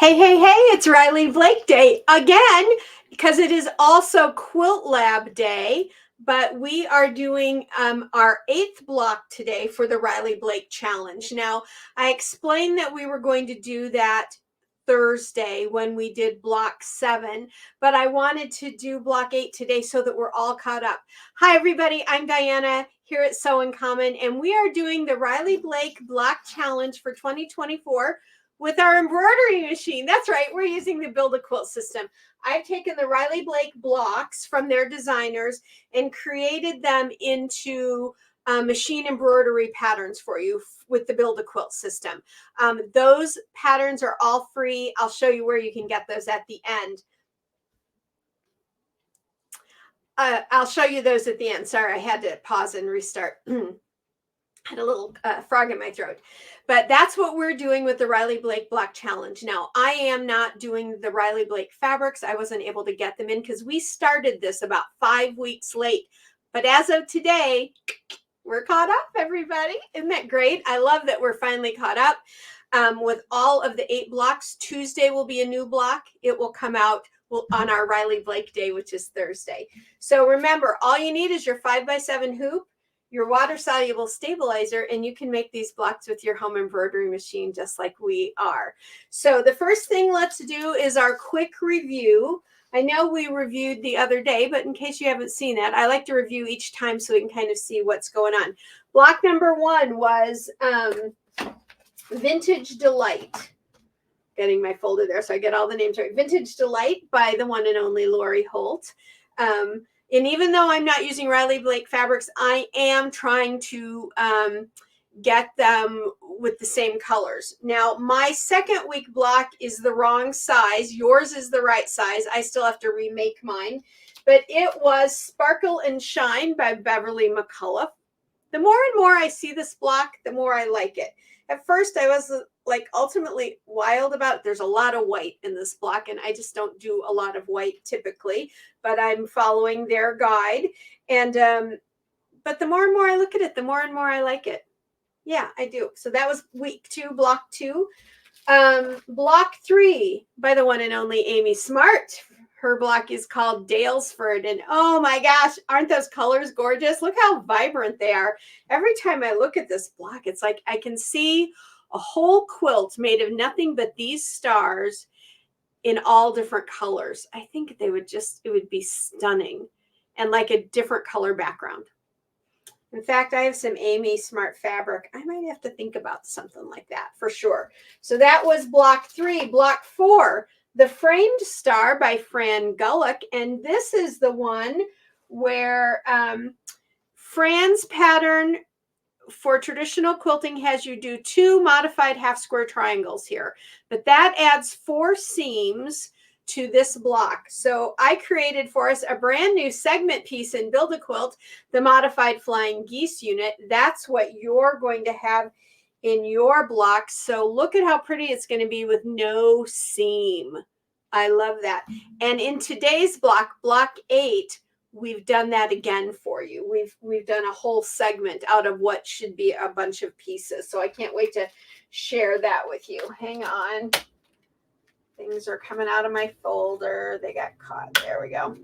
Hey, hey, hey, it's Riley Blake Day again because it is also Quilt Lab Day, but we are doing our 8th block today for the Riley Blake Challenge. Now, I explained that we were going to do that Thursday when we did block 7, but I wanted to do block 8 today so that we're all caught up. Hi, everybody. I'm Diana here at Sew in Common, and we are doing the Riley Blake Block Challenge for 2024 with our embroidery machine. That's right, we're using the Build A Quilt system. I've taken the Riley Blake blocks from their designers and created them into machine embroidery patterns for you with the Build A Quilt system. Those patterns are all free. I'll show you where you can get those at the end. I'll show you those at the end. Sorry, I had to pause and restart. Had a little frog in my throat. But that's what we're doing with the Riley Blake Block Challenge. Now, I am not doing the Riley Blake fabrics. I wasn't able to get them in because we started this about 5 weeks late. But as of today, we're caught up, everybody. Isn't that great? I love that we're finally caught up with all of the 8 blocks. Tuesday will be a new block. It will come out on our Riley Blake Day, which is Thursday. So remember, all you need is your 5x7 hoop, your water-soluble stabilizer, and you can make these blocks with your home embroidery machine just like we are. So the first thing let's do is our quick review. I know we reviewed the other day, but in case you haven't seen that, I like to review each time so we can kind of see what's going on. Block number 1 was Vintage Delight. Getting my folder there so I get all the names right. Vintage Delight by the one and only Lori Holt. And even though I'm not using Riley Blake fabrics, I am trying to get them with the same colors. Now, my second week block is the wrong size. Yours is the right size. I still have to remake mine. But it was Sparkle and Shine by Beverly McCullough. The more and more I see this block, the more I like it. At first, I was like ultimately wild about it. There's a lot of white in this block, and I just don't do a lot of white typically, but I'm following their guide. And but the more and more I look at it, the more and more I like it. Yeah, I do. So that was week 2, block 2. Block 3 by the one and only Amy Smart. Her block is called Dalesford, and oh my gosh, aren't those colors gorgeous? Look how vibrant they are. Every time I look at this block, it's like I can see a whole quilt made of nothing but these stars in all different colors. I think they would just, it would be stunning and like a different color background. In fact, I have some Amy Smart fabric. I might have to think about something like that for sure. So that was block 3. Block 4, The Framed Star by Fran Gullock. And this is the one where Fran's pattern for traditional quilting has you do 2 modified half square triangles here. But that adds 4 seams to this block. So I created for us a brand new segment piece in Build A Quilt, the modified flying geese unit. That's what you're going to have in your block. So look at how pretty it's going to be with no seam. I love that. And in today's block, block 8, we've done that again for you. We've done a whole segment out of what should be a bunch of pieces. So I can't wait to share that with you. Hang on. Things are coming out of my folder. They got caught. There we go.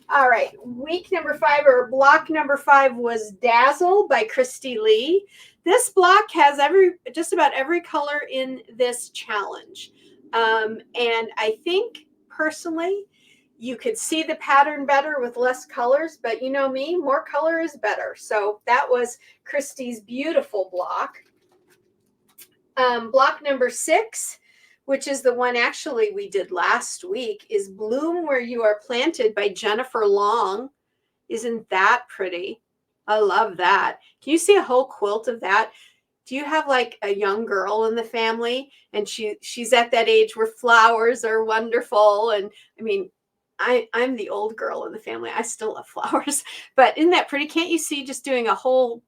All right. Week number 5 or block number 5 was Dazzle by Christy Lee. This block has just about every color in this challenge. And I think personally, you could see the pattern better with less colors, but you know me, more color is better. So that was Christy's beautiful block. Block number 6, which is the one actually we did last week, is Bloom Where You Are Planted by Jennifer Long. Isn't that pretty? I love that. Can you see a whole quilt of that? Do you have like a young girl in the family and she's at that age where flowers are wonderful? And I mean, I'm the old girl in the family. I still love flowers, but isn't that pretty? Can't you see just doing a whole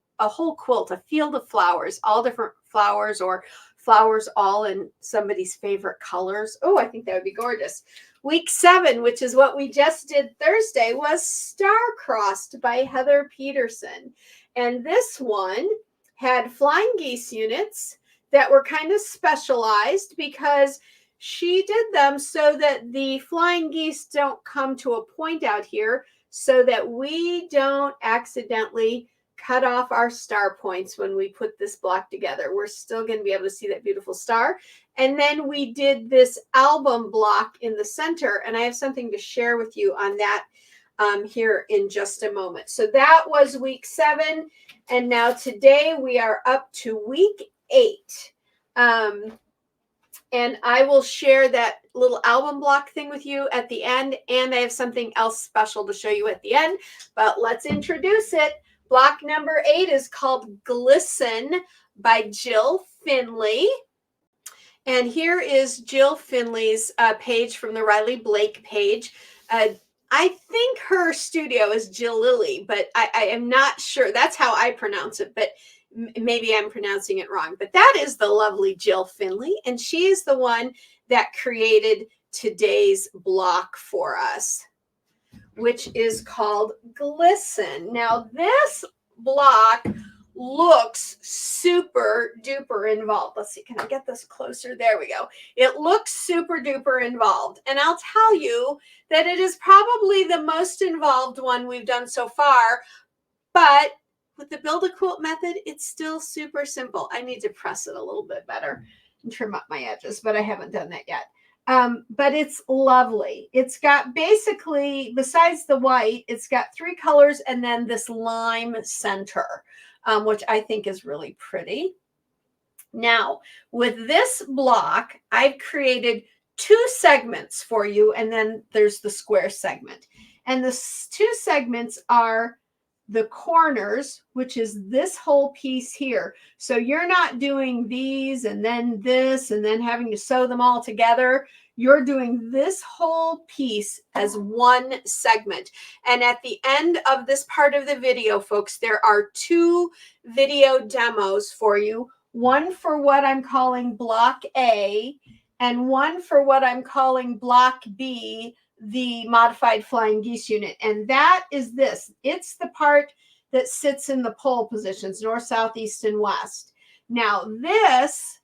quilt, a field of flowers, all different flowers or flowers all in somebody's favorite colors? Oh, I think that would be gorgeous. Week 7, which is what we just did Thursday, was Star-Crossed by Heather Peterson. And this one had flying geese units that were kind of specialized because she did them so that the flying geese don't come to a point out here, so that we don't accidentally cut off our star points when we put this block together. We're still going to be able to see that beautiful star. And then we did this album block in the center, and I have something to share with you on that here in just a moment. So that was week 7, and now today we are up to week 8. And I will share that little album block thing with you at the end, and I have something else special to show you at the end, but let's introduce it. Block number 8 is called Glisten by Jill Finley. And here is Jill Finley's page from the Riley Blake page. I think her studio is Jill Lily, but I am not sure. That's how I pronounce it, but maybe I'm pronouncing it wrong. But that is the lovely Jill Finley, and she is the one that created today's block for us, which is called Glisten. Now, this block looks super duper involved. Let's see, can I get this closer? There we go. It looks super duper involved. And I'll tell you that it is probably the most involved one we've done so far, but with the Build a Quilt method, it's still super simple. I need to press it a little bit better and trim up my edges, but I haven't done that yet. But it's lovely. It's got basically, besides the white, it's got 3 colors and then this lime center, which I think is really pretty. Now, with this block, I've created 2 segments for you, and then there's the square segment. And the 2 segments are the corners, which is this whole piece here. So you're not doing these and then this and then having to sew them all together. You're doing this whole piece as one segment. And at the end of this part of the video, folks, there are 2 video demos for you. One for what I'm calling block A, and one for what I'm calling block B, the modified flying geese unit. And that is this. It's the part that sits in the pole positions, north, south, east, and west. Now, this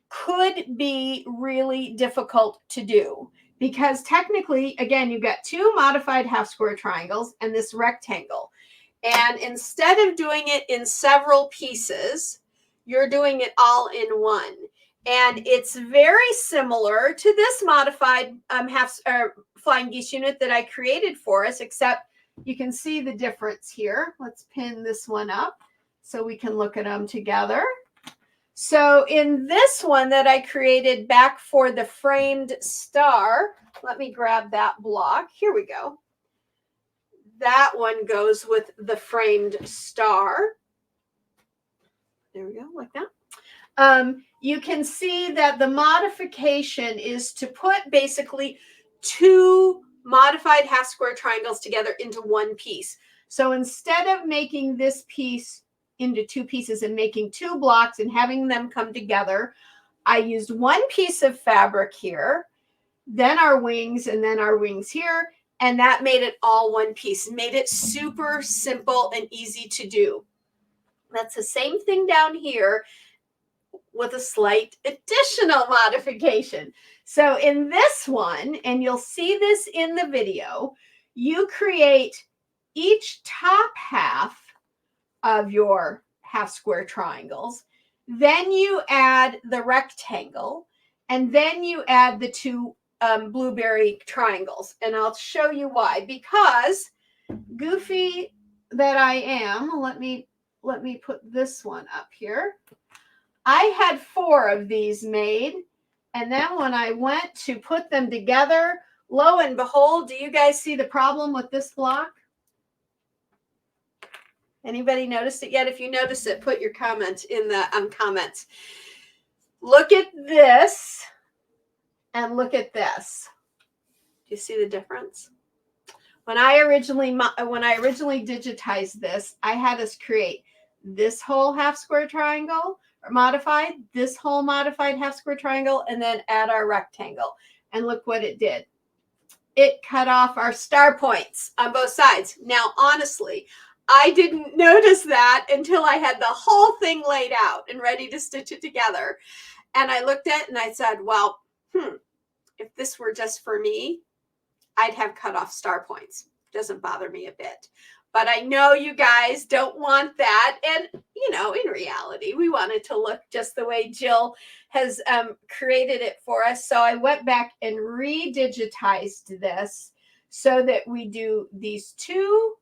could be really difficult to do because technically, again, you've got 2 modified half square triangles and this rectangle. And instead of doing it in several pieces, you're doing it all in one. And it's very similar to this modified flying geese unit that I created for us, except you can see the difference here. Let's pin this one up so we can look at them together. So in this one that I created back for the framed star, let me grab that block. Here we go. That one goes with the framed star. There we go, like that. You can see that the modification is to put basically 2 modified half square triangles together into one piece. So instead of making this piece into 2 pieces and making 2 blocks and having them come together, I used 1 piece of fabric here, then our wings, and then our wings here, and that made it all one piece, made it super simple and easy to do. That's the same thing down here with a slight additional modification. So in this one, and you'll see this in the video, you create each top half of your half square triangles, then you add the rectangle, and then you add the 2 blueberry triangles. And I'll show you why. Because goofy that I am, let me put this one up here. I had 4 of these made, and then when I went to put them together, lo and behold, do you guys see the problem with this block? Anybody noticed it yet? If you notice it, put your comment in the comments. Look at this and look at this. Do you see the difference? When I originally digitized this, I had us create this whole half square triangle, or modified, this whole modified half square triangle, and then add our rectangle. And look what it did. It cut off our star points on both sides. Now, honestly, I didn't notice that until I had the whole thing laid out and ready to stitch it together. And I looked at it and I said, well, if this were just for me, I'd have cut off star points. Doesn't bother me a bit. But I know you guys don't want that. And, you know, in reality, we want it to look just the way Jill has created it for us. So I went back and redigitized this so that we do these two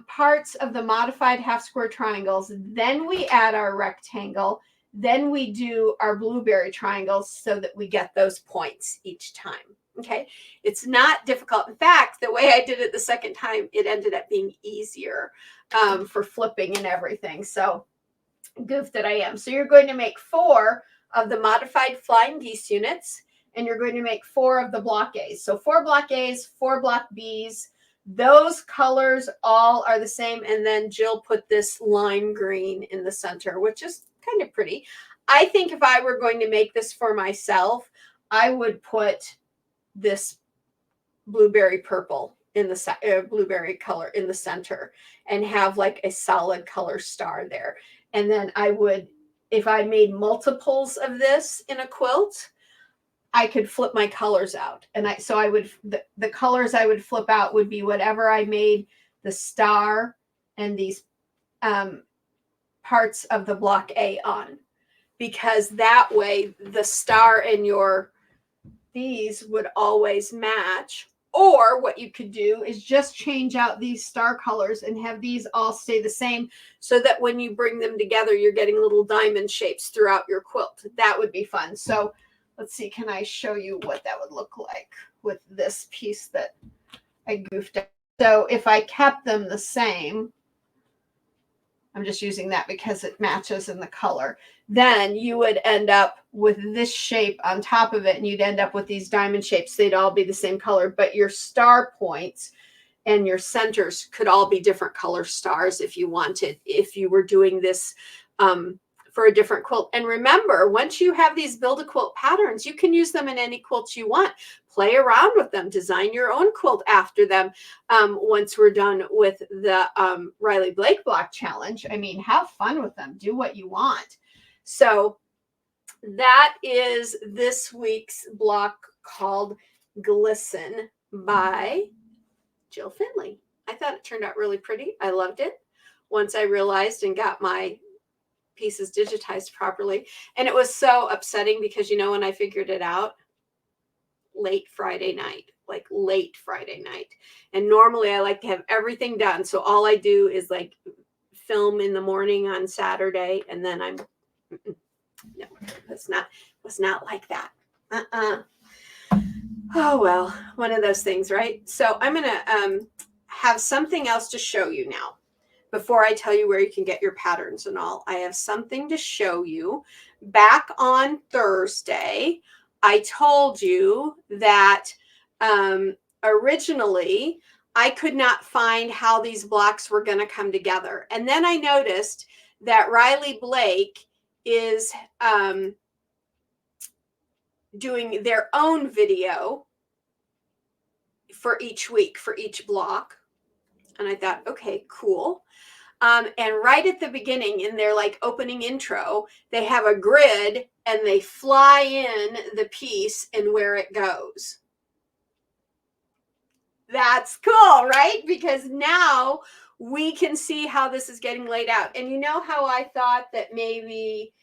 parts of the modified half square triangles. Then we add our rectangle. Then we do our blueberry triangles so that we get those points each time. Okay, it's not difficult. In fact, the way I did it the second time, it ended up being easier for flipping and everything. So goof that I am. So you're going to make 4 of the modified flying geese units, and you're going to make 4 of the block A's. So 4 block A's, 4 block B's. Those colors all are the same. And then Jill put this lime green in the center, which is kind of pretty. I think if I were going to make this for myself, I would put this blueberry purple in the blueberry color in the center and have like a solid color star there. And then I would, if I made multiples of this in a quilt, I could flip my colors out. And I would, the colors I would flip out would be whatever I made the star and these parts of the block A on, because that way the star and these would always match. Or what you could do is just change out these star colors and have these all stay the same, so that when you bring them together, you're getting little diamond shapes throughout your quilt. That would be fun. So let's see, can I show you what that would look like with this piece that I goofed up? So if I kept them the same, I'm just using that because it matches in the color, then you would end up with this shape on top of it, and you'd end up with these diamond shapes. They'd all be the same color, but your star points and your centers could all be different color stars if you wanted, if you were doing this for a different quilt. And remember, once you have these Build a Quilt patterns, you can use them in any quilts you want. Play around with them, design your own quilt after them. Once we're done with the Riley Blake block challenge, I mean, have fun with them, do what you want. So that is this week's block called Glisten by Jill Finley. I thought it turned out really pretty. I loved it once I realized and got my pieces digitized properly. And it was so upsetting because, you know, when I figured it out, late Friday night. And normally I like to have everything done. So all I do is like film in the morning on Saturday, and then I'm, no, it's not like that. Oh, well, one of those things, right? So I'm going to have something else to show you now. Before I tell you where you can get your patterns and all, I have something to show you. Back on Thursday, I told you that originally I could not find how these blocks were going to come together. And then I noticed that Riley Blake is doing their own video for each week, for each block. And I thought, okay, cool. And right at the beginning in their like opening intro, they have a grid and they fly in the piece and where it goes. That's cool, right? Because now we can see how this is getting laid out. And you know how I thought that maybe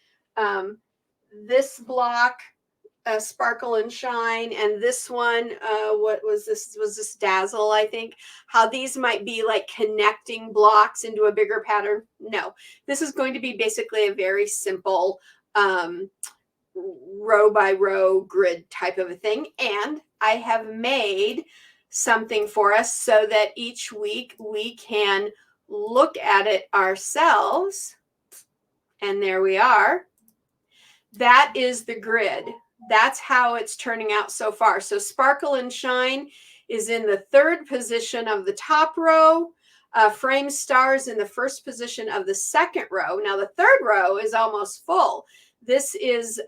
this block, Sparkle and Shine, and this one, what was this? Was this Dazzle, I think? How these might be like connecting blocks into a bigger pattern? No, this is going to be basically a very simple row by row grid type of a thing. And I have made something for us so that each week we can look at it ourselves. And there we are. That is the grid. That's how it's turning out so far. So Sparkle and Shine is in the 3rd position of the top row. Frame Stars in the 1st position of the 2nd row. Now the 3rd row is almost full. This is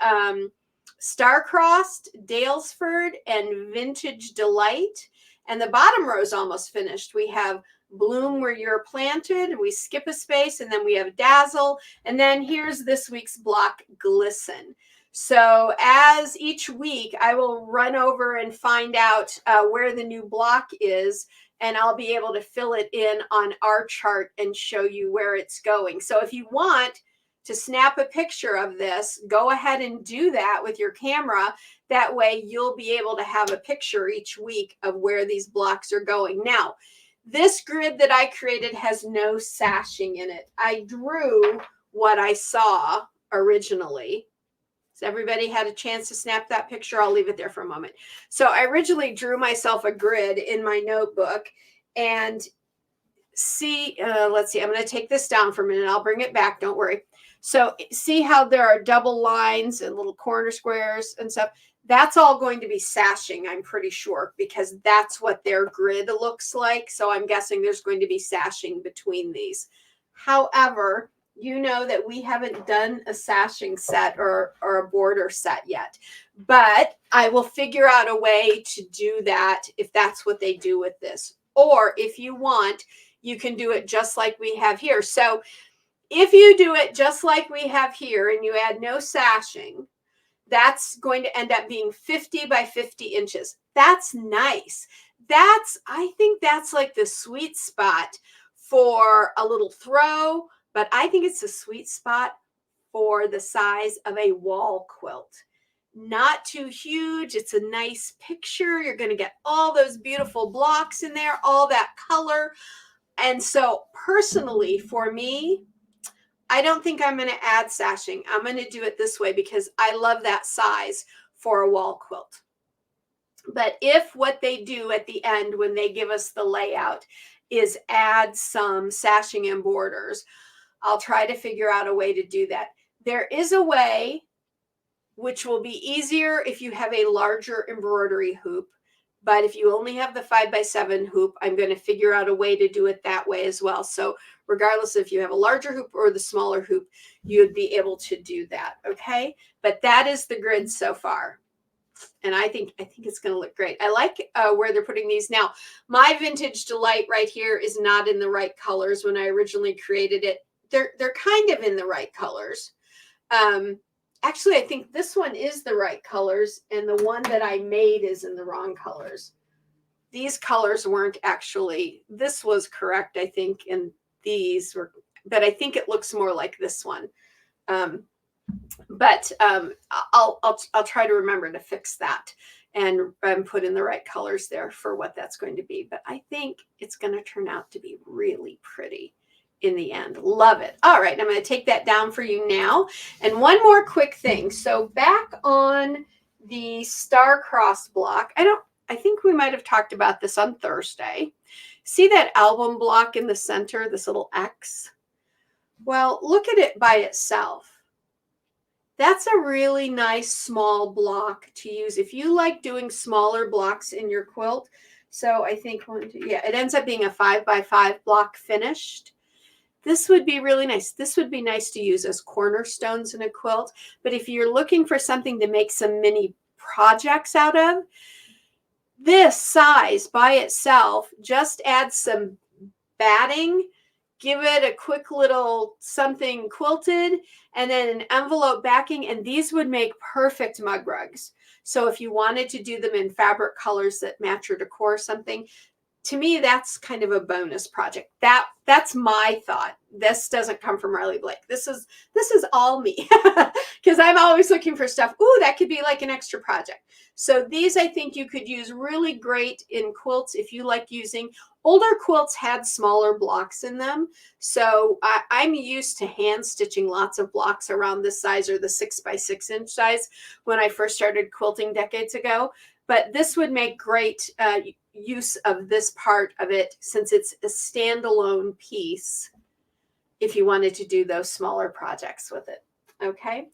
Star-Crossed, Dalesford, and Vintage Delight. And the bottom row is almost finished. We have Bloom Where You're Planted. We skip a space, and then we have Dazzle. And then here's this week's block, Glisten. So as each week, I will run over and find out where the new block is, and I'll be able to fill it in on our chart and show you where it's going. So if you want to snap a picture of this, go ahead and do that with your camera. That way you'll be able to have a picture each week of where these blocks are going. Now, this grid that I created has no sashing in it. I drew what I saw originally. So everybody had a chance to snap that picture. I'll leave it there for a moment. So I originally drew myself a grid in my notebook, and see, let's see, I'm going to take this down for a minute. I'll bring it back. Don't worry. So see how there are double lines and little corner squares and stuff. That's all going to be sashing, I'm pretty sure, because that's what their grid looks like. So I'm guessing there's going to be sashing between these. However, you know that we haven't done a sashing set or a border set yet, but I will figure out a way to do that if that's what they do with this. Or if you want, you can do it just like we have here. So if you do it just like we have here and you add no sashing, that's going to end up being 50 by 50 inches. That's nice. I think that's like the sweet spot for a little throw, but I think it's a sweet spot for the size of a wall quilt. Not too huge. It's a nice picture. You're going to get all those beautiful blocks in there, all that color. And so personally, for me, I don't think I'm going to add sashing. I'm going to do it this way because I love that size for a wall quilt. But if what they do at the end when they give us the layout is add some sashing and borders, I'll try to figure out a way to do that. There is a way which will be easier if you have a larger embroidery hoop. But if you only have the 5x7 hoop, I'm going to figure out a way to do it that way as well. So regardless if you have a larger hoop or the smaller hoop, you'd be able to do that. Okay. But that is the grid so far. And I think it's going to look great. I like where they're putting these. Now, my Vintage Delight right here is not in the right colors when I originally created it. They're kind of in the right colors. Actually, I think this one is the right colors, and the one that I made is in the wrong colors. These colors weren't actually, this was correct, I think, and these were, but I think it looks more like this one. I'll try to remember to fix that and put in the right colors there for what that's going to be. But I think it's going to turn out to be really pretty in the end. Love it. All right, I'm going to take that down for you now. And one more quick thing. So back on the star-crossed block, I think we might have talked about this on Thursday. See that album block in the center, this little X? Well, look at it by itself. That's a really nice small block to use if you like doing smaller blocks in your quilt. So I think it ends up being a 5x5 block finished. This would be really nice. This would be nice to use as cornerstones in a quilt. But if you're looking for something to make some mini projects out of, this size by itself, just add some batting, give it a quick little something quilted, and then an envelope backing, and these would make perfect mug rugs. So if you wanted to do them in fabric colors that match your decor or something, to me, that's kind of a bonus project. That's my thought. This doesn't come from Riley Blake. This is all me because I'm always looking for stuff. Ooh, that could be like an extra project. So these I think you could use really great in quilts if you like using. Older quilts had smaller blocks in them. So I'm used to hand stitching lots of blocks around this size or the 6x6 inch size when I first started quilting decades ago. But this would make great use of this part of it since it's a standalone piece if you wanted to do those smaller projects with it. Okay.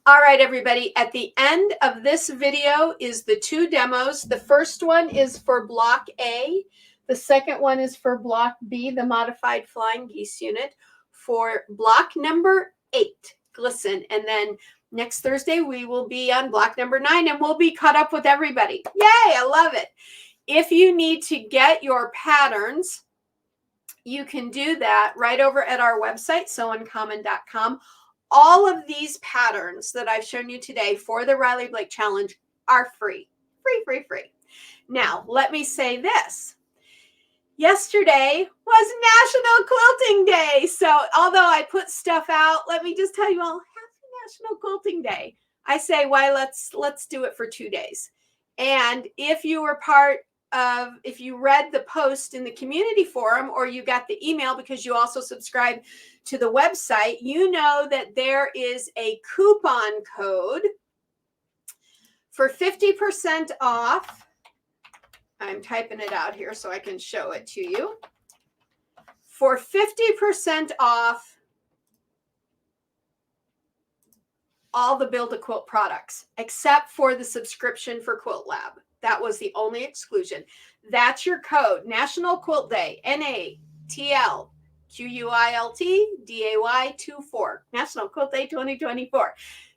All right, everybody. At the end of this video is the two demos. The first one is for block A. The second one is for block B, the modified flying geese unit, for block number 8, Glisten. And then next Thursday, we will be on block number 9 and we'll be caught up with everybody. Yay, I love it. If you need to get your patterns, you can do that right over at our website, sewuncommon.com. all of these patterns that I've shown you today for the Riley Blake Challenge are free. Free. Now, let me say this. Yesterday was National Quilting Day. So although I put stuff out, let me just tell you all, happy National Quilting Day. I say, why, let's do it for 2 days. And if you were if you read the post in the community forum, or you got the email because you also subscribe to the website, you know that there is a coupon code for 50% off. I'm typing it out here so I can show it to you. For 50% off all the Build a Quilt products, except for the subscription for Quilt Lab. That was the only exclusion. That's your code, National Quilt Day, NATL QUILT DAY 24, National Quilt Day 2024.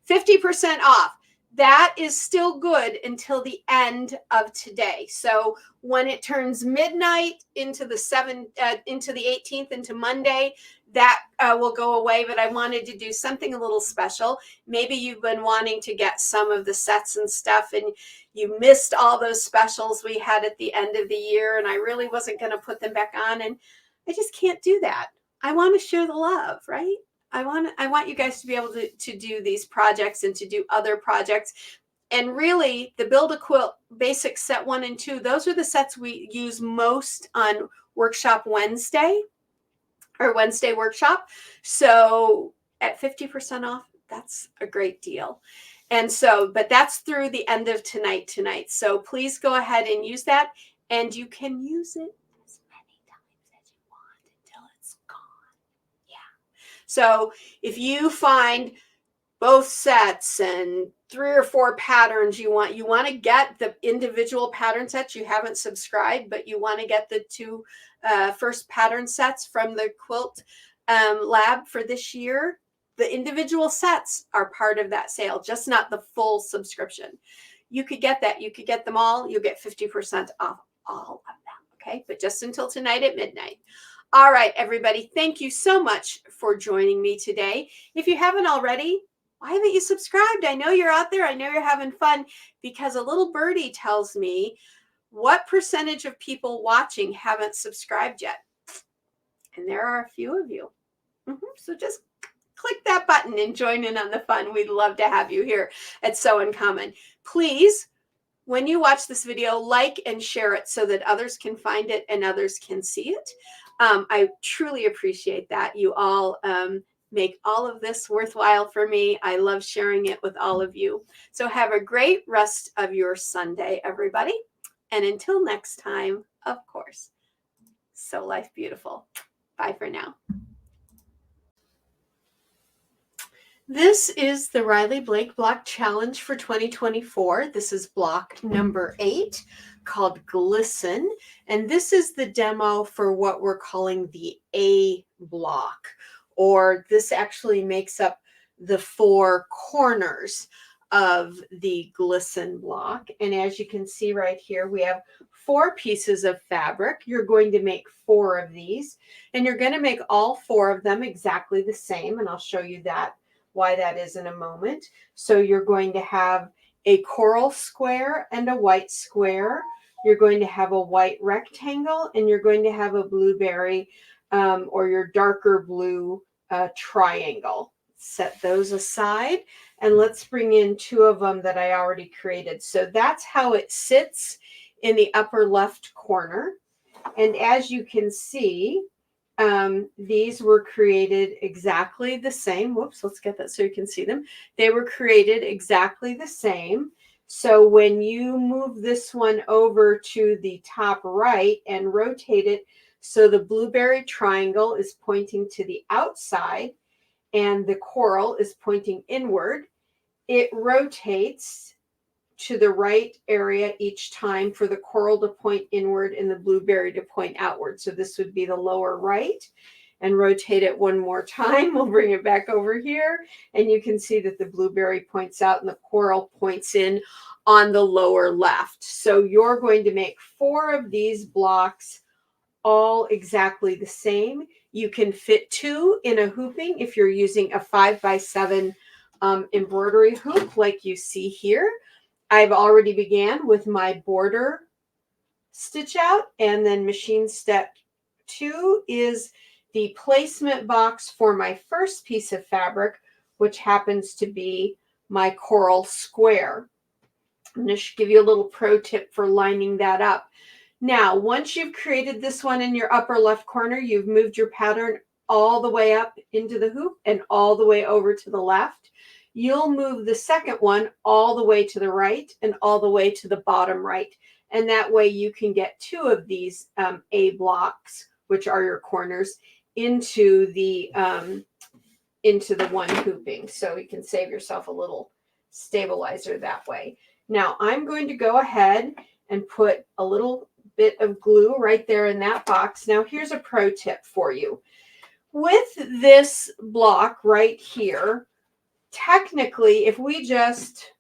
50% off. That is still good until the end of today. So when it turns midnight into the 18th, into Monday, that will go away. But I wanted to do something a little special. Maybe you've been wanting to get some of the sets and stuff, and you missed all those specials we had at the end of the year, and I really wasn't going to put them back on, and I just can't do that. I want to share the love, right? I want you guys to be able to do these projects and to do other projects. And really, the Build a Quilt Basic Set 1 and 2, those are the sets we use most on Workshop Wednesday, or Wednesday Workshop. So at 50% off, that's a great deal. And so, but that's through the end of tonight. So please go ahead and use that, and you can use it as many times as you want until it's gone. So if you find both sets and 3 or 4 patterns you want to get the individual pattern sets, you haven't subscribed, but you want to get the 2 first pattern sets from the Quilt Lab for this year, the individual sets are part of that sale, just not the full subscription. You could get that. You could get them all. You'll get 50% off all of them. Okay. But just until tonight at midnight. All right, everybody. Thank you so much for joining me today. If you haven't already, why haven't you subscribed? I know you're out there. I know you're having fun, because a little birdie tells me what percentage of people watching haven't subscribed yet. And there are a few of you. So just click that button and join in on the fun. We'd love to have you here at So Uncommon. Please, when you watch this video, like and share it so that others can find it and others can see it. I truly appreciate that. You all make all of this worthwhile for me. I love sharing it with all of you. So have a great rest of your Sunday, everybody. And until next time, of course, sew life beautiful. Bye for now. This is the Riley Blake Block Challenge for 2024. This is block number 8, called Glisten. And this is the demo for what we're calling the A block, or this actually makes up the 4 corners of the Glisten block. And as you can see right here, we have 4 pieces of fabric. You're going to make 4 of these, and you're going to make all 4 of them exactly the same. And I'll show you why that is in a moment. So you're going to have a coral square and a white square. You're going to have a white rectangle, and you're going to have a blueberry or your darker blue triangle. Set those aside, and let's bring in 2 of them that I already created. So that's how it sits in the upper left corner. And as you can see, these were created exactly the same. Whoops, let's get that so you can see them. They were created exactly the same. So when you move this one over to the top right and rotate it so the blueberry triangle is pointing to the outside and the coral is pointing inward, it rotates to the right area each time for the coral to point inward and the blueberry to point outward. So this would be the lower right, and rotate it one more time. We'll bring it back over here, and you can see that the blueberry points out and the coral points in on the lower left. So you're going to make 4 of these blocks all exactly the same. You can fit 2 in a hooping if you're using a 5x7 embroidery hoop like you see here. I've already began with my border stitch out, and then machine step 2 is the placement box for my first piece of fabric, which happens to be my coral square. I'm going to give you a little pro tip for lining that up. Now, once you've created this one in your upper left corner, you've moved your pattern all the way up into the hoop and all the way over to the left. You'll move the second one all the way to the right and all the way to the bottom right. And that way you can get 2 of these A blocks, which are your corners, into the one hooping. So you can save yourself a little stabilizer that way. Now I'm going to go ahead and put a little bit of glue right there in that box. Now here's a pro tip for you. With this block right here, technically, if we just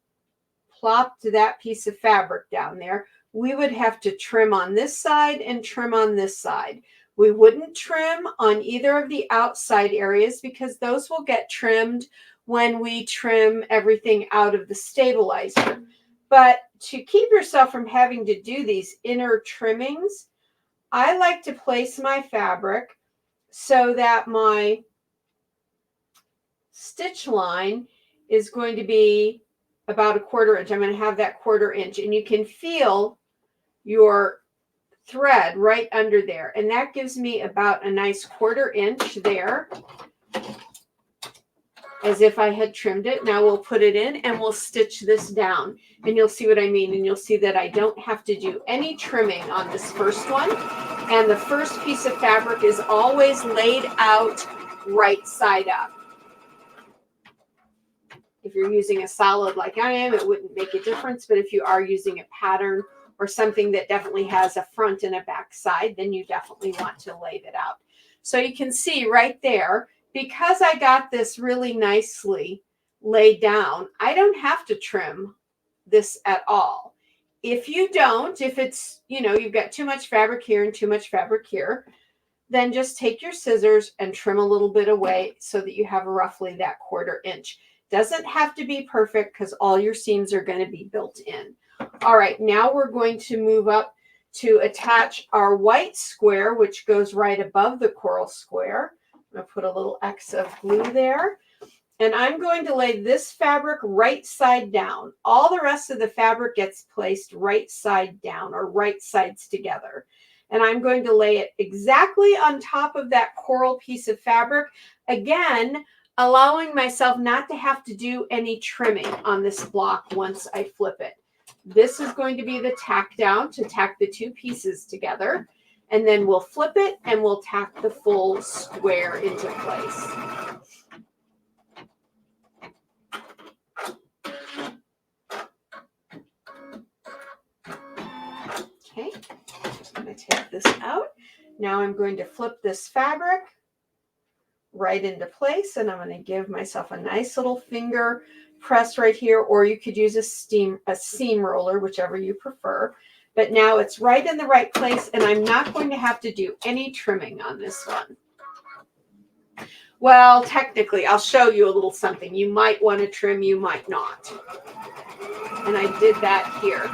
plopped that piece of fabric down there, we would have to trim on this side and trim on this side. We wouldn't trim on either of the outside areas because those will get trimmed when we trim everything out of the stabilizer. But to keep yourself from having to do these inner trimmings, I like to place my fabric so that my stitch line is going to be about a 1/4 inch. I'm going to have that 1/4 inch, and you can feel your thread right under there, and that gives me about a nice 1/4 inch there, as if I had trimmed it. Now we'll put it in and we'll stitch this down, and you'll see what I mean, and you'll see that I don't have to do any trimming on this first one. And the first piece of fabric is always laid out right side up. If you're using a solid like I am, it wouldn't make a difference, but if you are using a pattern or something that definitely has a front and a back side, then you definitely want to lay it out. So you can see right there, because I got this really nicely laid down, I don't have to trim this at all. If you don't, if it's, you've got too much fabric here and too much fabric here, then just take your scissors and trim a little bit away so that you have roughly that 1/4 inch. Doesn't have to be perfect because all your seams are going to be built in. All right, now we're going to move up to attach our white square, which goes right above the coral square. I'm going to put a little X of glue there. And I'm going to lay this fabric right side down. All the rest of the fabric gets placed right side down, or right sides together. And I'm going to lay it exactly on top of that coral piece of fabric. Again, allowing myself not to have to do any trimming on this block once I flip it. This is going to be the tack down to tack the 2 pieces together. And then we'll flip it and we'll tack the full square into place. Okay, just going to take this out. Now I'm going to flip this fabric right into place, and I'm going to give myself a nice little finger press right here, or you could use a seam roller, whichever you prefer. But now it's right in the right place, and I'm not going to have to do any trimming on this one. Well, technically, I'll show you a little something. You might want to trim, you might not. And I did that here.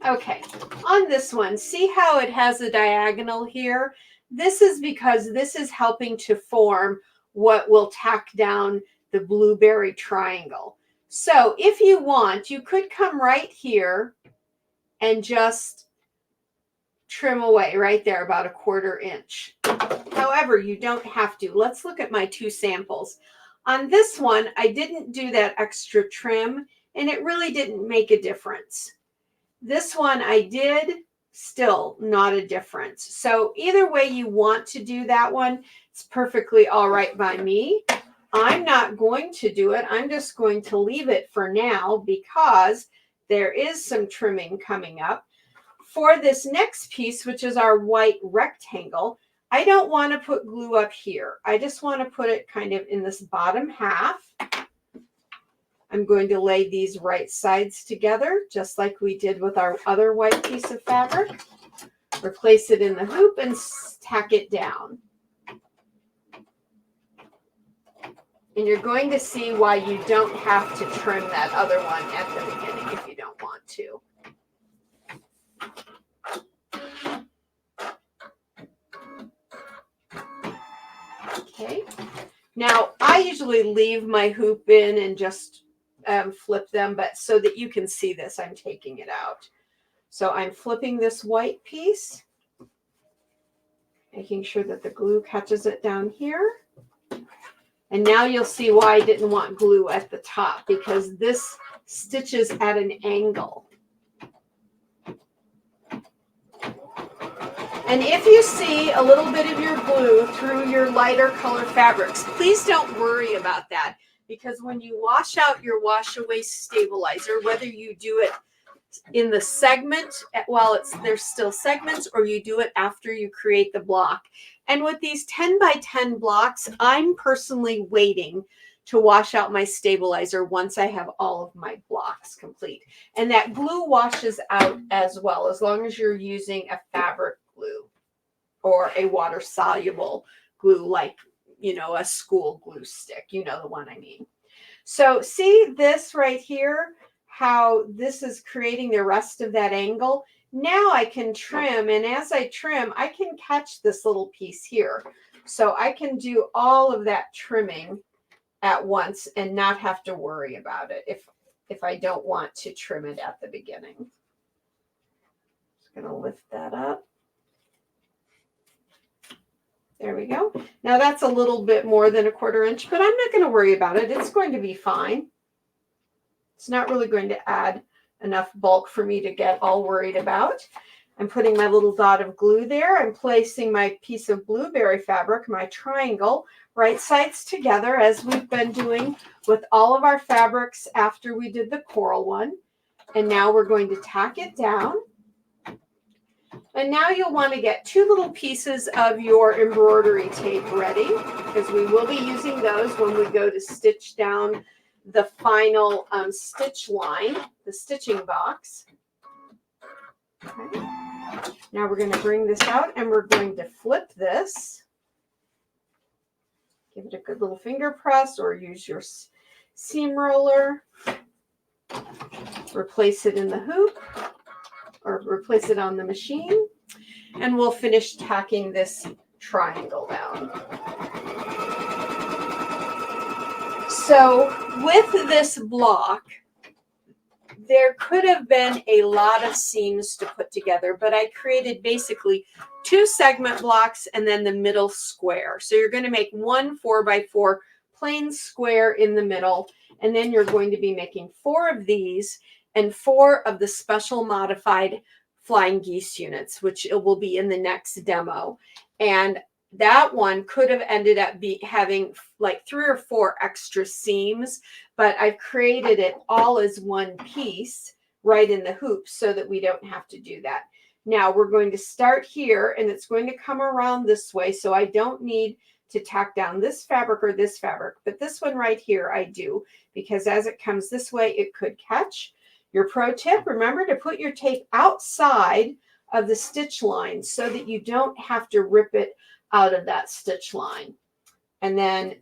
Okay, on this one, see how it has a diagonal here? This is because this is helping to form what will tack down the blueberry triangle. So if you want, you could come right here and just trim away right there about a 1/4 inch. However, you don't have to. Let's look at my 2 samples. On this one, I didn't do that extra trim, and it really didn't make a difference. This one I did, still not a difference. So either way you want to do that one, it's perfectly all right by me. I'm not going to do it. I'm just going to leave it for now because there is some trimming coming up. For this next piece, which is our white rectangle, I don't want to put glue up here. I just want to put it kind of in this bottom half. I'm going to lay these right sides together, just like we did with our other white piece of fabric. Replace it in the hoop and tack it down. And you're going to see why you don't have to trim that other one at the beginning if you don't want to. Okay. Now, I usually leave my hoop in and just flip them, but so that you can see this, I'm taking it out. So I'm flipping this white piece, making sure that the glue catches it down here. And now you'll see why I didn't want glue at the top, because this stitches at an angle. And if you see a little bit of your glue through your lighter color fabrics, please don't worry about that, because when you wash out your wash away stabilizer, whether you do it in the segment while there's still segments, or you do it after you create the block. And with these 10 by 10 blocks, I'm personally waiting to wash out my stabilizer once I have all of my blocks complete. And that glue washes out as well, as long as you're using a fabric glue or a water soluble glue, like, you know, a school glue stick, you know the one I mean. So see this right here, how this is creating the rest of that angle. Now I can trim, and as I trim, I can catch this little piece here. So I can do all of that trimming at once and not have to worry about it if I don't want to trim it at the beginning. Just going to lift that up. There we go. Now that's a little bit more than 1/4 inch, but I'm not going to worry about it. It's going to be fine. It's not really going to add enough bulk for me to get all worried about. I'm putting my little dot of glue there. I'm placing my piece of blueberry fabric, my triangle, right sides together, as we've been doing with all of our fabrics after we did the coral one. And now we're going to tack it down. And now you'll want to get 2 little pieces of your embroidery tape ready, because we will be using those when we go to stitch down the final stitch line, the stitching box. Okay. Now we're going to bring this out and we're going to flip this. Give it a good little finger press or use your seam roller. Replace it in the hoop or replace it on the machine. And we'll finish tacking this triangle down. So with this block, there could have been a lot of seams to put together, but I created basically 2 segment blocks and then the middle square. So you're going to make 1 4x4 plain square in the middle, and then you're going to be making 4 of these and 4 of the special modified flying geese units, which it will be in the next demo. And that one could have ended up having like 3 or 4 extra seams, but I've created it all as one piece right in the hoop so that we don't have to do that. Now we're going to start here, and it's going to come around this way, so I don't need to tack down this fabric or this fabric, but this one right here I do, because as it comes this way, it could catch. Your pro tip, remember to put your tape outside of the stitch line so that you don't have to rip it out of that stitch line. And then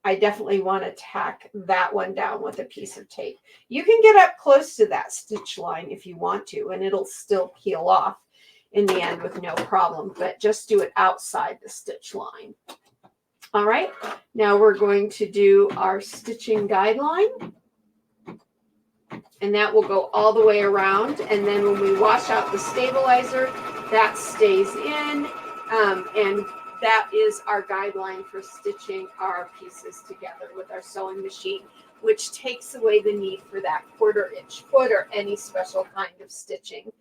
I definitely want to tack that one down with a piece of tape. You can get up close to that stitch line if you want to, and it'll still peel off in the end with no problem, but just do it outside the stitch line. All right, now we're going to do our stitching guideline, and that will go all the way around. And then when we wash out the stabilizer, that stays in, and that is our guideline for stitching our pieces together with our sewing machine, which takes away the need for that 1/4 inch foot or any special kind of stitching,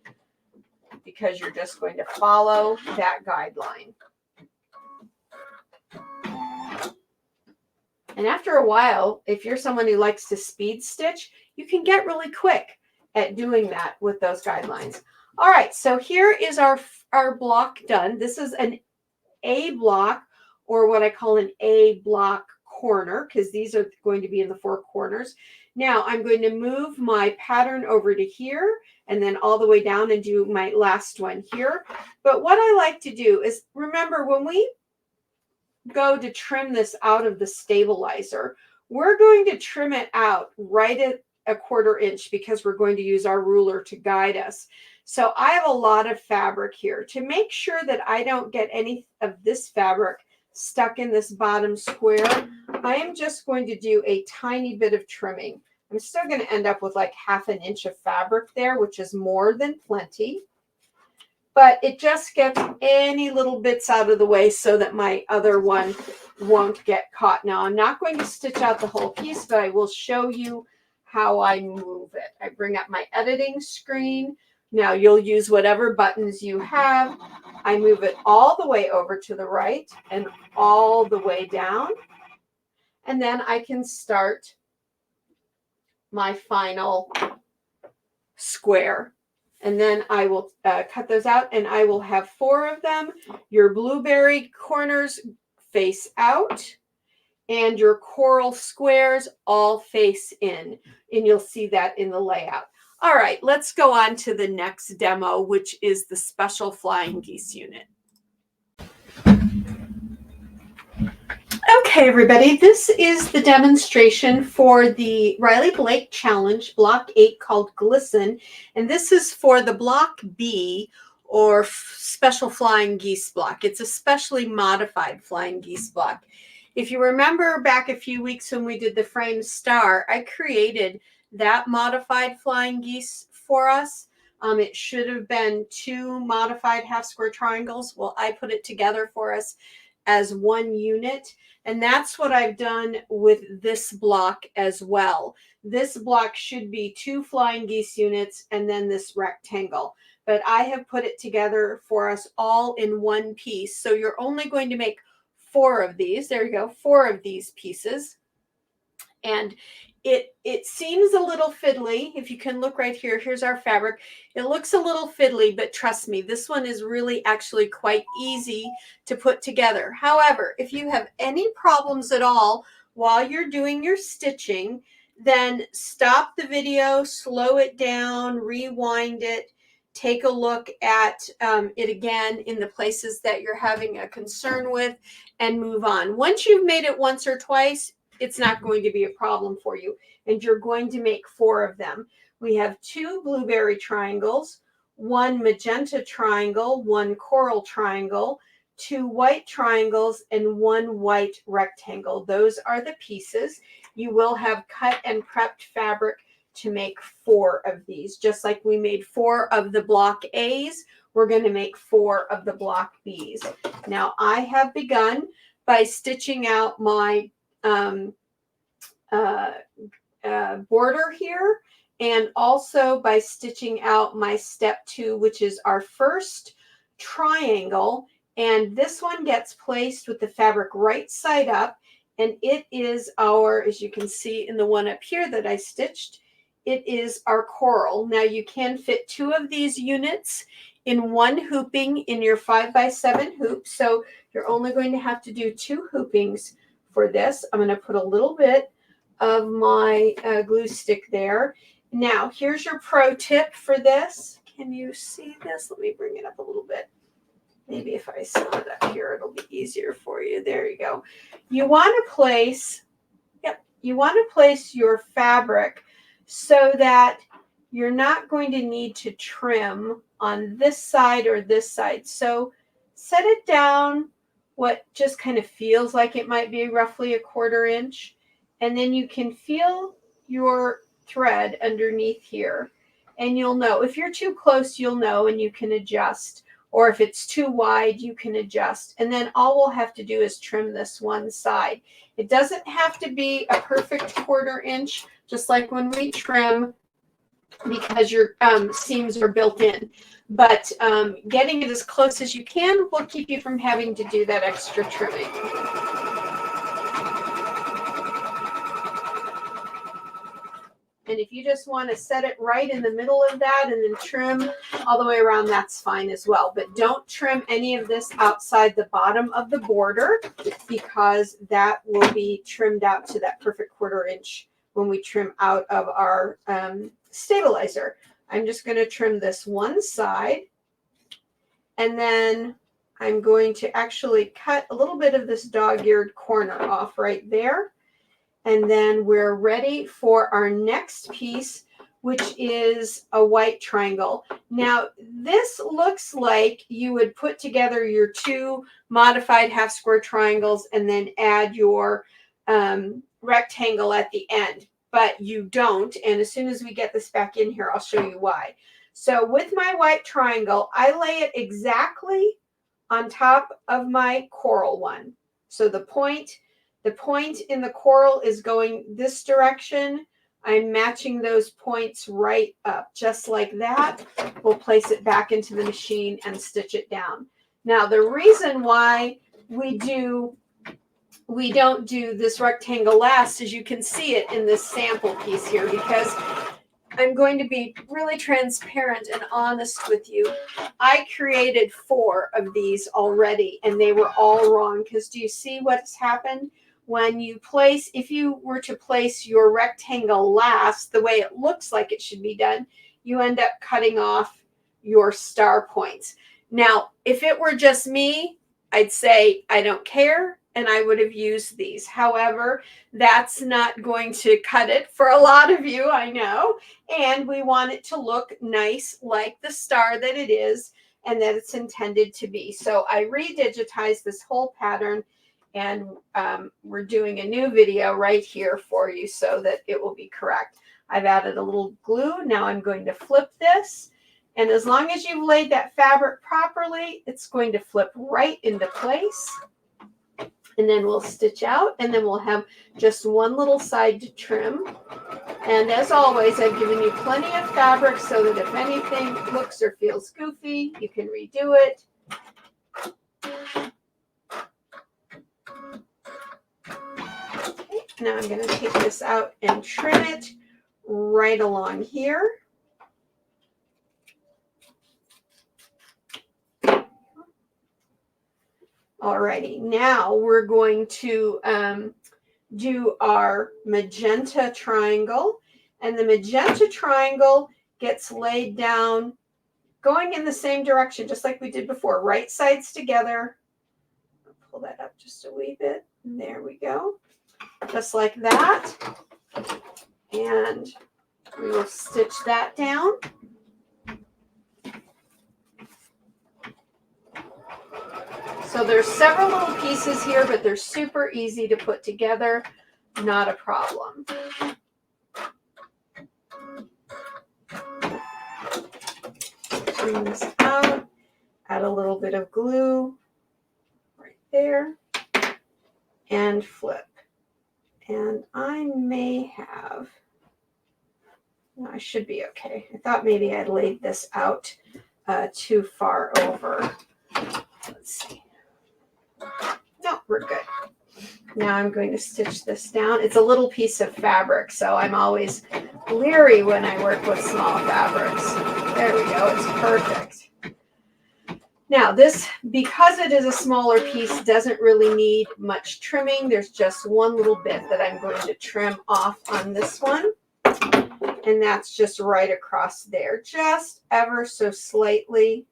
because you're just going to follow that guideline. And after a while, if you're someone who likes to speed stitch, you can get really quick at doing that with those guidelines. All right, so here is our block done. This is an A block, or what I call an A block corner, because these are going to be in the 4 corners. Now I'm going to move my pattern over to here and then all the way down and do my last one here. But what I like to do is, remember, when we go to trim this out of the stabilizer, we're going to trim it out right at a 1/4 inch because we're going to use our ruler to guide us. So I have a lot of fabric here. To make sure that I don't get any of this fabric stuck in this bottom square, I am just going to do a tiny bit of trimming. I'm still going to end up with like 1/2 inch of fabric there, which is more than plenty. But it just gets any little bits out of the way so that my other one won't get caught. Now, I'm not going to stitch out the whole piece, but I will show you how I move it. I bring up my editing screen. Now, you'll use whatever buttons you have. I move it all the way over to the right and all the way down. And then I can start my final square. And then I will cut those out, and I will have 4 of them. Your blueberry corners face out, and your coral squares all face in. And you'll see that in the layout. All right, let's go on to the next demo, which is the special flying geese unit. Okay, everybody, this is the demonstration for the Riley Blake Challenge, Block 8, called Glisten. And this is for the Block B, or Special Flying Geese block. It's a specially modified flying geese block. If you remember back a few weeks when we did the frame star, I created that modified flying geese for us. It should have been 2 modified half square triangles. Well, I put it together for us as 1 unit. And that's what I've done with this block as well. This block should be 2 flying geese units and then this rectangle. But I have put it together for us all in 1 piece. So you're only going to make 4 of these. There you go, 4 of these pieces. And it seems a little fiddly. If you can look right here, here's our fabric. It looks a little fiddly, but trust me, this one is really actually quite easy to put together. However, if you have any problems at all while you're doing your stitching, then stop the video, slow it down, rewind it, take a look at it again in the places that you're having a concern with, and move on. Once you've made it once or twice, it's not going to be a problem for you. And you're going to make 4 of them. We have 2 blueberry triangles, 1 magenta triangle, 1 coral triangle, 2 white triangles, and 1 white rectangle. Those are the pieces. You will have cut and prepped fabric to make 4 of these. Just like we made 4 of the block A's, we're going to make 4 of the block B's. Now, I have begun by stitching out my border here, and also by stitching out my step 2, which is our first triangle. And this one gets placed with the fabric right side up, and it is our, as you can see in the one up here that I stitched, it is our coral. Now you can fit 2 of these units in 1 hooping in your 5x7 hoop, so you're only going to have to do 2 hoopings for this. I'm going to put a little bit of my glue stick there. Now, here's your pro tip for this. Can you see this? Let me bring it up a little bit. Maybe if I set it up here, it'll be easier for you. There you go. You want to place, you want to place your fabric so that you're not going to need to trim on this side or this side. So set it down what just kind of feels like it might be roughly a 1/4 inch. And then you can feel your thread underneath here. And you'll know. If you're too close, you'll know, and you can adjust. Or if it's too wide, you can adjust. And then all we'll have to do is trim this one side. It doesn't have to be a perfect 1/4 inch, just like when we trim, because your seams are built in. But getting it as close as you can will keep you from having to do that extra trimming. And if you just want to set it right in the middle of that and then trim all the way around, that's fine as well. But don't trim any of this outside the bottom of the border, because that will be trimmed out to that perfect 1/4 inch when we trim out of our stabilizer. I'm just going to trim this one side, and then I'm going to actually cut a little bit of this dog-eared corner off right there. And then we're ready for our next piece, which is a white triangle. Now, this looks like you would put together your two modified half square triangles and then add your rectangle at the end, but you don't. And as soon as we get this back in here, I'll show you why. So with my white triangle, I lay it exactly on top of my coral one. So the point in the coral is going this direction. I'm matching those points right up, just like that. We'll place it back into the machine and stitch it down. Now, the reason why we don't do this rectangle last, as you can see it in this sample piece here, because I'm going to be really transparent and honest with you. I created 4 of these already, and they were all wrong, because do you see what's happened? When you place, if you were to place your rectangle last, the way it looks like it should be done, you end up cutting off your star points. Now, if it were just me, I'd say I don't care, and I would have used these. However, that's not going to cut it for a lot of you, I know, and we want it to look nice like the star that it is and that it's intended to be. So I redigitized this whole pattern, and we're doing a new video right here for you so that it will be correct. I've added a little glue. Now I'm going to flip this, and as long as you've laid that fabric properly, it's going to flip right into place. And then we'll stitch out, and then we'll have just one little side to trim. And as always, I've given you plenty of fabric so that if anything looks or feels goofy, you can redo it. Now I'm going to take this out and trim it right along here. Alrighty, now we're going to do our magenta triangle, and the magenta triangle gets laid down going in the same direction, just like we did before, right sides together. I'll pull that up just a wee bit, and there we go. Just like that, and we will stitch that down. So there's several little pieces here, but they're super easy to put together, not a problem. Bring this out, add a little bit of glue right there, and flip. And I may have, no, I should be okay. I thought maybe I'd laid this out too far over. Let's see. No, we're good. Now I'm going to stitch this down. It's a little piece of fabric, so I'm always leery when I work with small fabrics. There we go. It's perfect. Now this, because it is a smaller piece, doesn't really need much trimming. There's just one little bit that I'm going to trim off on this one. And that's just right across there, just ever so slightly.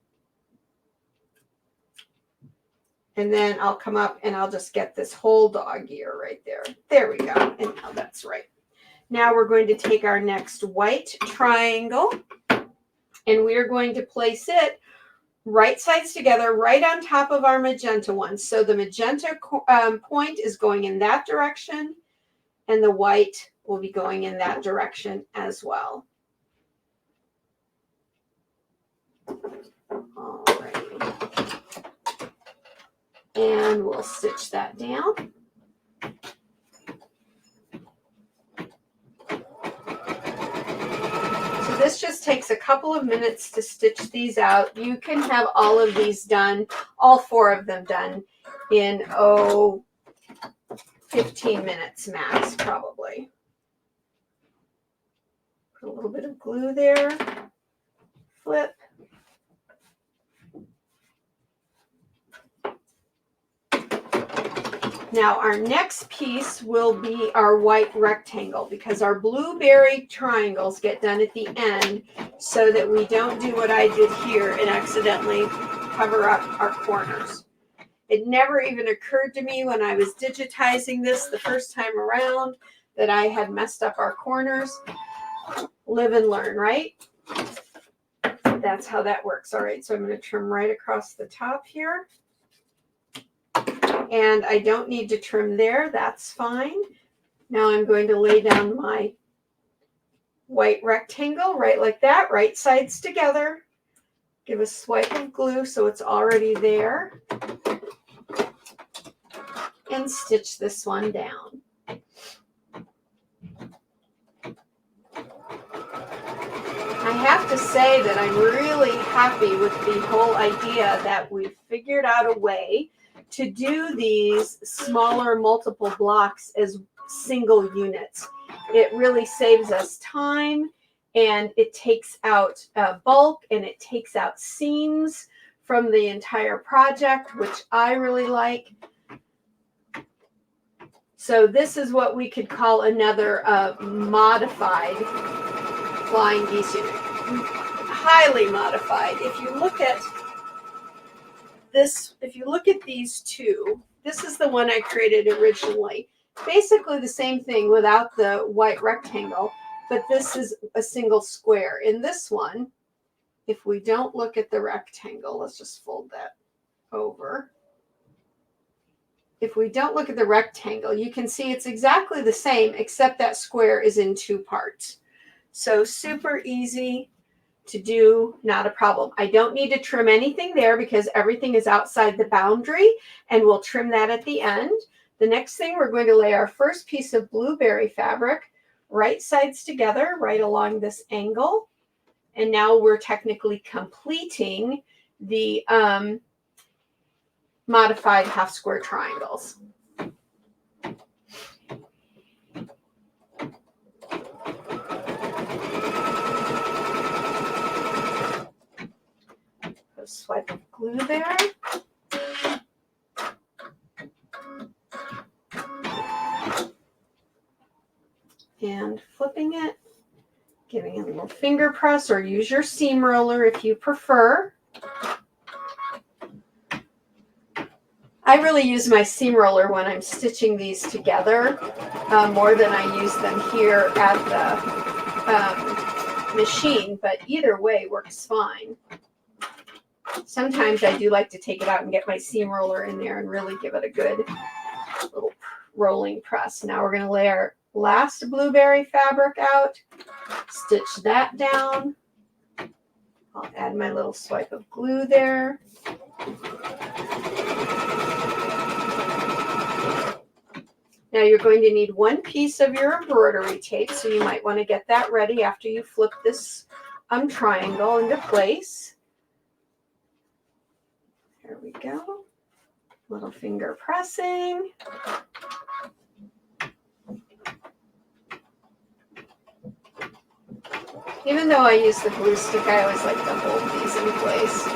And then I'll come up and I'll just get this whole dog ear right there. There we go. And now that's right. Now we're going to take our next white triangle, and we're going to place it right sides together, right on top of our magenta one. So the magenta point is going in that direction, and the white will be going in that direction as well. All right. And we'll stitch that down. So this just takes a couple of minutes to stitch these out. You can have all of these done, all 4 of them done in, 15 minutes max, probably. Put a little bit of glue there, flip. Now our next piece will be our white rectangle, because our blueberry triangles get done at the end so that we don't do what I did here and accidentally cover up our corners. It never even occurred to me when I was digitizing this the first time around that I had messed up our corners. Live and learn, right? That's how that works. All right, so I'm going to trim right across the top here. And I don't need to trim there. That's fine. Now I'm going to lay down my white rectangle right like that, right sides together. Give a swipe of glue so it's already there. And stitch this one down. I have to say that I'm really happy with the whole idea that we've figured out a way to do these smaller multiple blocks as single units. It really saves us time, and it takes out bulk, and it takes out seams from the entire project, which I really like. So this is what we could call another modified flying geese unit. Highly modified. If you look at this, if you look at these two, this is the one I created originally. Basically the same thing without the white rectangle, but this is a single square. In this one, if we don't look at the rectangle, let's just fold that over. If we don't look at the rectangle, you can see it's exactly the same, except that square is in two parts. So super easy to do, not a problem. I don't need to trim anything there because everything is outside the boundary, and we'll trim that at the end. The next thing, we're going to lay our first piece of blueberry fabric right sides together, right along this angle. And now we're technically completing the modified half square triangles. Swipe of glue there. And flipping it, giving it a little finger press, or use your seam roller if you prefer. I really use my seam roller when I'm stitching these together more than I use them here at the machine, but either way works fine. Sometimes I do like to take it out and get my seam roller in there and really give it a good little rolling press. Now we're going to lay our last blueberry fabric out, stitch that down. I'll add my little swipe of glue there. Now you're going to need one piece of your embroidery tape, so you might want to get that ready after you flip this triangle into place. There we go. Little finger pressing. Even though I use the glue stick, I always like to hold these in place.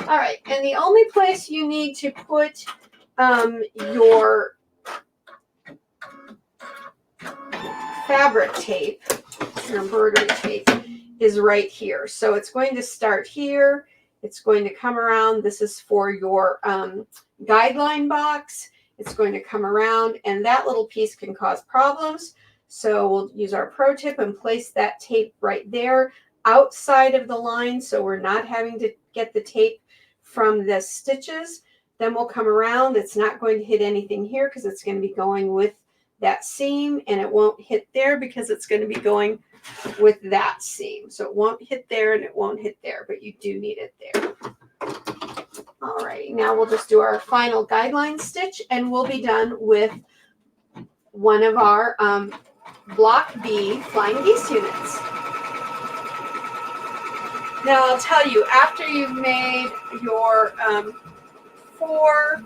All right, and the only place you need to put your fabric tape, your embroidery tape, is right here. So it's going to start here. It's going to come around. This is for your guideline box. It's going to come around, and that little piece can cause problems. So we'll use our pro tip and place that tape right there outside of the line, so we're not having to get the tape from the stitches. Then we'll come around. It's not going to hit anything here because it's going to be going with that seam, and it won't hit there because it's going to be going with that seam. So it won't hit there and it won't hit there, but you do need it there. All right, now we'll just do our final guideline stitch, and we'll be done with one of our Block B flying geese units. Now I'll tell you, after you've made your 4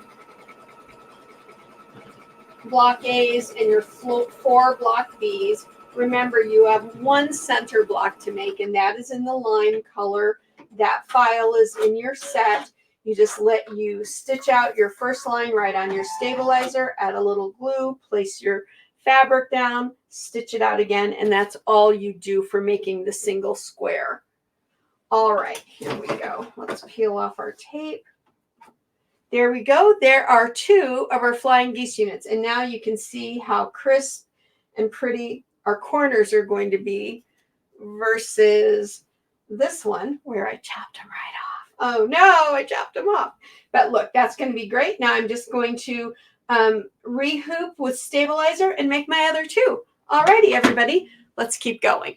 block A's and your 4 block B's, remember you have 1 center block to make, and that is in the lime color. That file is in your set. you just you stitch out your first line right on your stabilizer, add a little glue, place your fabric down, stitch it out again, and that's all you do for making the single square. All right, here we go. Let's peel off our tape. There we go. There are 2 of our flying geese units, and now you can see how crisp and pretty our corners are going to be versus this one where I chopped them right off. Oh no, I chopped them off. But look, that's going to be great. Now I'm just going to rehoop with stabilizer and make my other 2. Alrighty, everybody, let's keep going.